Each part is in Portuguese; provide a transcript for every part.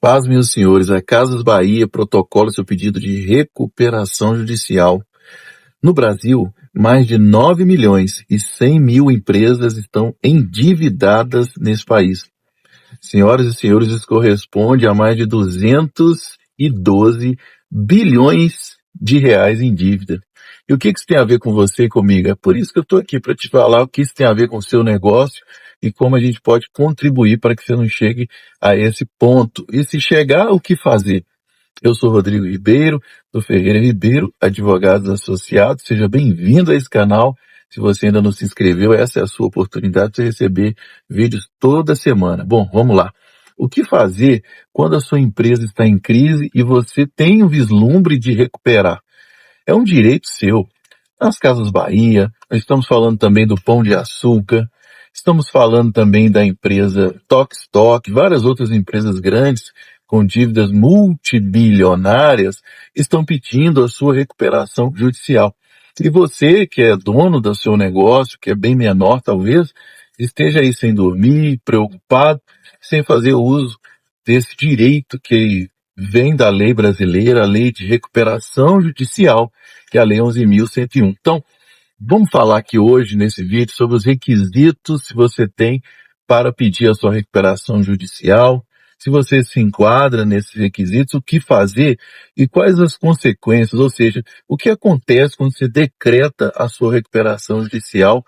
Paz, meus senhores, a Casas Bahia protocola seu pedido de recuperação judicial. No Brasil, mais de 9 milhões e 100 mil empresas estão endividadas nesse país. Senhoras e senhores, isso corresponde a mais de 212 bilhões de reais em dívida. E o que isso tem a ver com você e comigo? É por isso que eu estou aqui, para te falar o que isso tem a ver com o seu negócio e como a gente pode contribuir para que você não chegue a esse ponto. E se chegar, o que fazer? Eu sou Rodrigo Ribeiro, do Ferreira Ribeiro, advogados associados. Seja bem-vindo a esse canal. Se você ainda não se inscreveu, essa é a sua oportunidade de receber vídeos toda semana. Bom, vamos lá. O que fazer quando a sua empresa está em crise e você tem um vislumbre de recuperar? É um direito seu. Nas Casas Bahia, nós estamos falando também do Pão de Açúcar, estamos falando também da empresa Tokstok, várias outras empresas grandes com dívidas multibilionárias estão pedindo a sua recuperação judicial. E você, que é dono do seu negócio, que é bem menor talvez, esteja aí sem dormir, preocupado, sem fazer uso desse direito que vem da lei brasileira, a lei de recuperação judicial, que é a lei 11.101. Então, vamos falar aqui hoje, nesse vídeo, sobre os requisitos que você tem para pedir a sua recuperação judicial, se você se enquadra nesses requisitos, o que fazer e quais as consequências, ou seja, o que acontece quando você decreta a sua recuperação judicial, o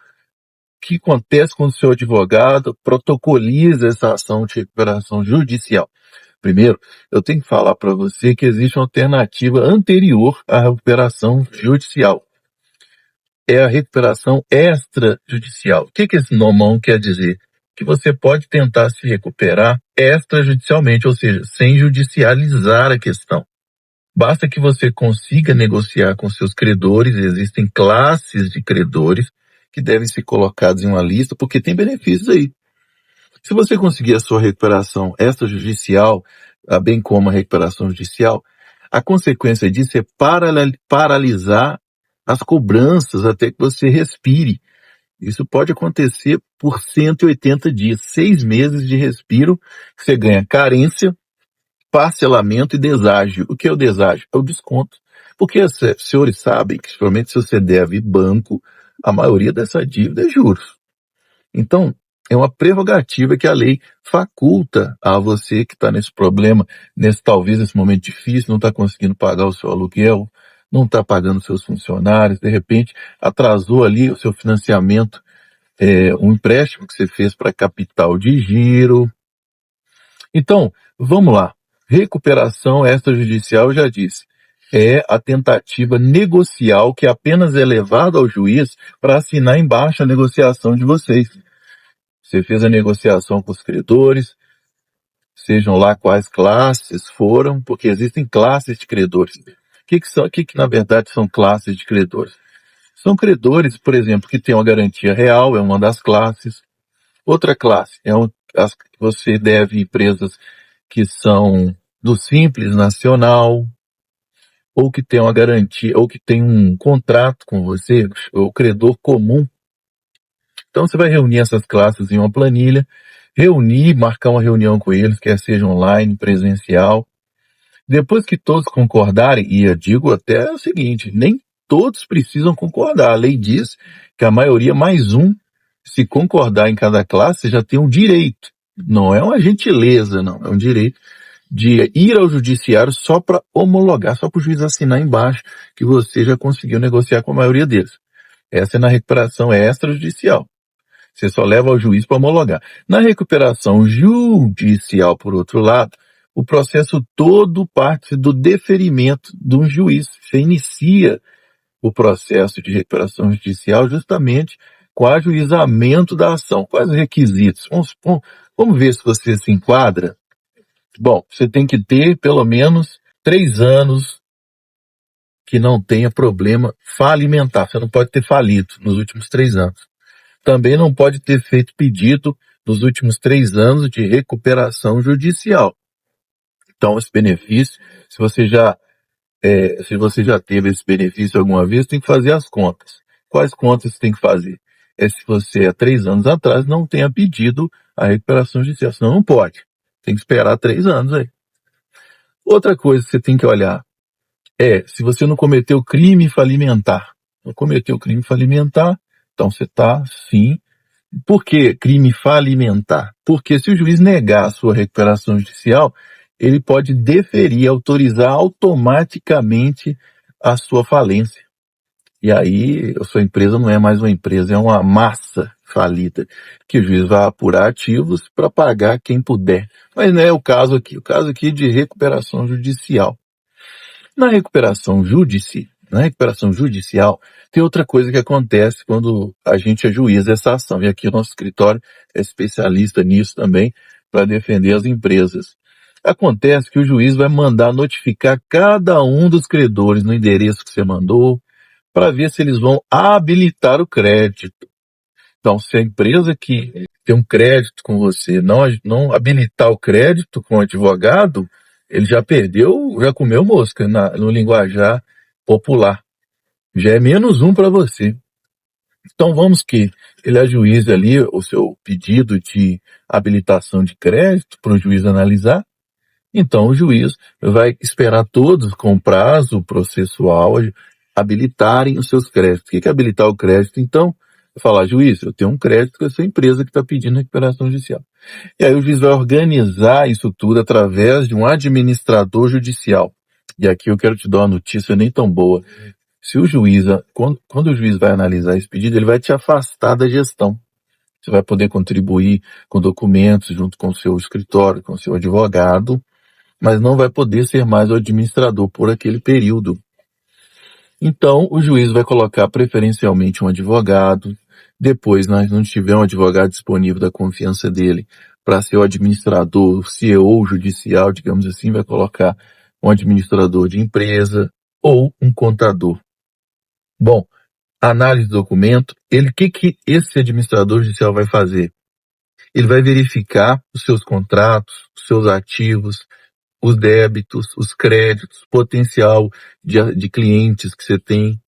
que acontece quando o seu advogado protocoliza essa ação de recuperação judicial. Primeiro, eu tenho que falar para você que existe uma alternativa anterior à recuperação judicial. É a recuperação extrajudicial. O que esse nomão quer dizer? Que você pode tentar se recuperar extrajudicialmente, ou seja, sem judicializar a questão. Basta que você consiga negociar com seus credores, existem classes de credores que devem ser colocados em uma lista, porque tem benefícios aí. Se você conseguir a sua recuperação extrajudicial, bem como a recuperação judicial, a consequência disso é paralisar as cobranças até que você respire. Isso pode acontecer por 180 dias, 6 meses de respiro, você ganha carência, parcelamento e deságio. O que é o deságio? É o desconto. Porque os senhores sabem que, principalmente se você deve banco, a maioria dessa dívida é juros. Então, é uma prerrogativa que a lei faculta a você que está nesse problema, talvez nesse momento difícil, não está conseguindo pagar o seu aluguel, não está pagando seus funcionários, de repente atrasou ali o seu financiamento, um empréstimo que você fez para capital de giro. Então, vamos lá. Recuperação extrajudicial, eu já disse, é a tentativa negocial que apenas é levada ao juiz para assinar embaixo a negociação de vocês. Você fez a negociação com os credores, sejam lá quais classes foram, porque existem classes de credores. O que na verdade são classes de credores? São credores, por exemplo, que têm uma garantia real, é uma das classes. Outra classe é as que você deve empresas que são do Simples Nacional, ou que tem uma garantia, ou que tem um contrato com você, o credor comum. Então você vai reunir essas classes em uma planilha, marcar uma reunião com eles, quer seja online, presencial. Depois que todos concordarem, e eu digo até o seguinte, nem todos precisam concordar. A lei diz que a maioria mais um, se concordar em cada classe, já tem um direito. Não é uma gentileza, não. É um direito de ir ao judiciário só para homologar, só para o juiz assinar embaixo que você já conseguiu negociar com a maioria deles. Essa é na recuperação extrajudicial. Você só leva ao juiz para homologar. Na recuperação judicial, por outro lado, o processo todo parte do deferimento de um juiz. Você inicia o processo de recuperação judicial justamente com o ajuizamento da ação. Quais os requisitos? Vamos ver se você se enquadra. Bom, você tem que ter pelo menos 3 anos que não tenha problema falimentar. Você não pode ter falido nos últimos 3 anos. Também não pode ter feito pedido nos últimos 3 anos de recuperação judicial. Então, esse benefício, se você já teve esse benefício alguma vez, tem que fazer as contas. Quais contas você tem que fazer? Se você, há 3 anos atrás, não tenha pedido a recuperação judicial. Senão não pode. Tem que esperar 3 anos aí. Outra coisa que você tem que olhar se você não cometeu crime falimentar. Não cometeu crime falimentar, então você está, sim. Por que crime falimentar? Porque se o juiz negar a sua recuperação judicial, ele pode deferir, autorizar automaticamente a sua falência. E aí a sua empresa não é mais uma empresa, é uma massa falida, que o juiz vai apurar ativos para pagar quem puder. Mas não é o caso aqui. O caso aqui é de recuperação judicial. Na recuperação judicial, tem outra coisa que acontece quando a gente ajuiza essa ação. E aqui o nosso escritório é especialista nisso também, para defender as empresas. Acontece que o juiz vai mandar notificar cada um dos credores no endereço que você mandou, para ver se eles vão habilitar o crédito. Então, se a empresa que tem um crédito com você não habilitar o crédito com o advogado, ele já perdeu, já comeu mosca no linguajar popular. Já é -1 para você. Então, vamos que ele ajuize ali o seu pedido de habilitação de crédito para o juiz analisar. Então, o juiz vai esperar todos com prazo processual habilitarem os seus créditos. O que é habilitar o crédito? Então, falar, juiz, eu tenho um crédito com essa empresa que está pedindo recuperação judicial. E aí o juiz vai organizar isso tudo através de um administrador judicial. E aqui eu quero te dar uma notícia nem tão boa. Se o juiz, quando o juiz vai analisar esse pedido, ele vai te afastar da gestão. Você vai poder contribuir com documentos junto com o seu escritório, com o seu advogado, mas não vai poder ser mais o administrador por aquele período. Então, o juiz vai colocar preferencialmente um advogado. Depois, nós não tiver um advogado disponível da confiança dele para ser o administrador, o CEO judicial, digamos assim, vai colocar um administrador de empresa ou um contador. Bom, análise do documento, o que esse administrador judicial vai fazer? Ele vai verificar os seus contratos, os seus ativos, os débitos, os créditos, potencial de clientes que você tem,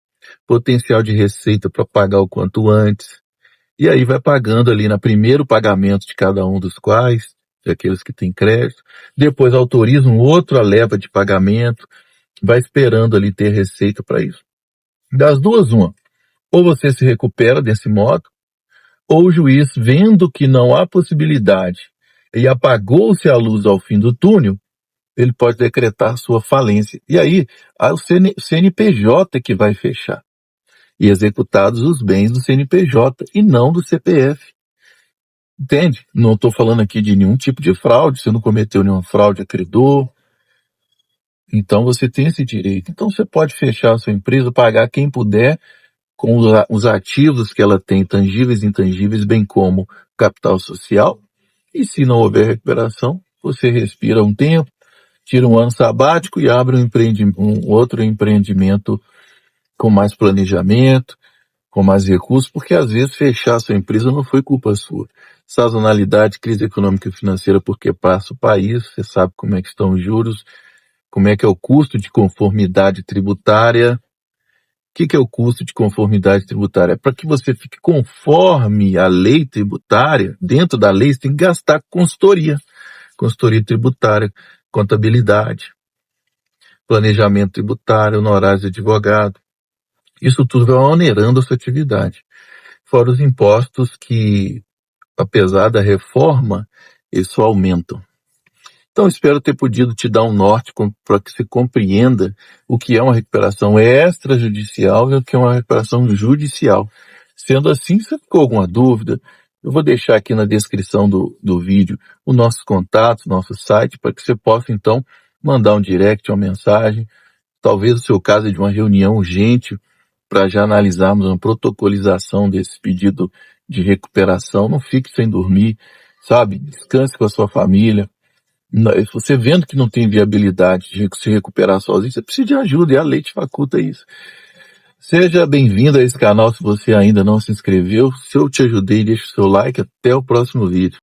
potencial de receita para pagar o quanto antes. E aí vai pagando ali no primeiro pagamento de cada um dos quais, daqueles que têm crédito. Depois autoriza um outra leva de pagamento, vai esperando ali ter receita para isso. Das duas, uma. Ou você se recupera desse modo, ou o juiz, vendo que não há possibilidade e apagou-se a luz ao fim do túnel, ele pode decretar sua falência. E aí, o CNPJ que vai fechar. E executados os bens do CNPJ e não do CPF. Entende? Não estou falando aqui de nenhum tipo de fraude, você não cometeu nenhuma fraude a credor. Então você tem esse direito. Então você pode fechar a sua empresa, pagar quem puder com os ativos que ela tem, tangíveis e intangíveis, bem como capital social. E se não houver recuperação, você respira um tempo, tira um ano sabático e abre um outro empreendimento com mais planejamento, com mais recursos, porque às vezes fechar a sua empresa não foi culpa sua. Sazonalidade, crise econômica e financeira, porque passa o país, você sabe como é que estão os juros, como é que é o custo de conformidade tributária. O que é o custo de conformidade tributária? Para que você fique conforme a lei tributária, dentro da lei você tem que gastar consultoria tributária, contabilidade, planejamento tributário, honorários de advogado. Isso tudo vai onerando a sua atividade. Fora os impostos que, apesar da reforma, eles só aumentam. Então, espero ter podido te dar um norte para que você compreenda o que é uma recuperação extrajudicial e o que é uma recuperação judicial. Sendo assim, se ficou alguma dúvida, eu vou deixar aqui na descrição do vídeo o nosso contato, nosso site, para que você possa, então, mandar um direct, uma mensagem. Talvez o seu caso é de uma reunião urgente para já analisarmos uma protocolização desse pedido de recuperação. Não fique sem dormir, sabe? Descanse com a sua família. Você vendo que não tem viabilidade de se recuperar sozinho, você precisa de ajuda e a lei te faculta isso. Seja bem-vindo a esse canal se você ainda não se inscreveu. Se eu te ajudei, deixe o seu like. Até o próximo vídeo.